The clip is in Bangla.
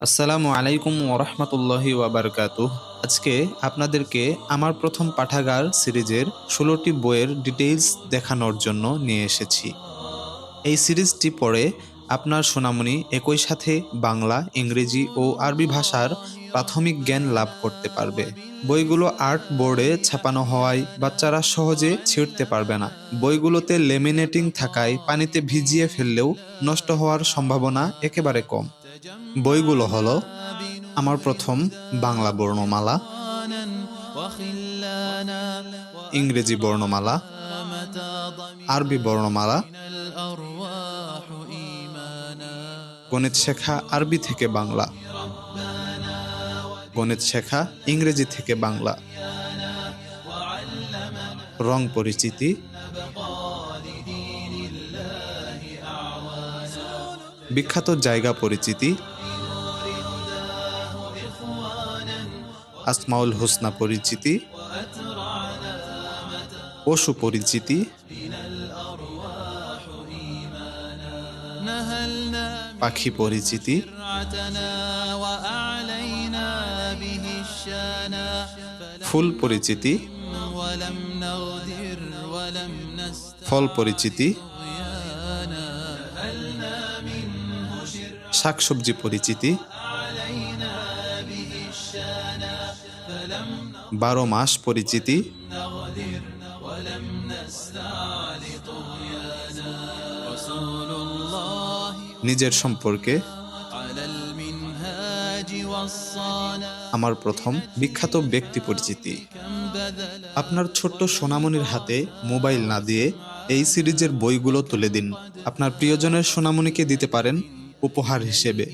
আসসালামু আলাইকুম ওরহমতুল্লাহি ওয়াবারকাতুহ। আজকে আপনাদেরকে আমার প্রথম পাঠাগার সিরিজের ১৬টি বইয়ের ডিটেইলস দেখানোর জন্য নিয়ে এসেছি। এই সিরিজটি পড়ে আপনার সোনামণি একই সাথে বাংলা, ইংরেজি ও আরবি ভাষার প্রাথমিক জ্ঞান লাভ করতে পারবে। বইগুলো আর্ট বোর্ডে ছাপানো হওয়ায় বাচ্চারা সহজে ছিঁড়তে পারবে না। বইগুলোতে লেমিনেটিং থাকায় পানিতে ভিজিয়ে ফেললেও নষ্ট হওয়ার সম্ভাবনা একেবারে কম। বইগুলো হলো আমার প্রথম বাংলা বর্ণমালা, ইংরেজি বর্ণমালা, আরবি বর্ণমালা, গণিত শেখা আরবি থেকে বাংলা, গণিত শেখা ইংরেজি থেকে বাংলা, রং পরিচিতি, বিখ্যাত জায়গা পরিচিতি, আসমাউল হোসনা পরিচিতি, পশু পরিচিতি, পাখি পরিচিতি, ফুল পরিচিতি, ফল পরিচিতি, শাকসবজি পরিচিতি, ১২ মাস পরিচিতি, নিজের সম্পর্কে, আমার প্রথম বিখ্যাত ব্যক্তি পরিচিতি। আপনার ছোট্ট সোনামণির হাতে মোবাইল না দিয়ে এই সিরিজের বইগুলো তুলে দিন। আপনার প্রিয়জনের সোনামণিকে দিতে পারেন উপহার হিসেবে।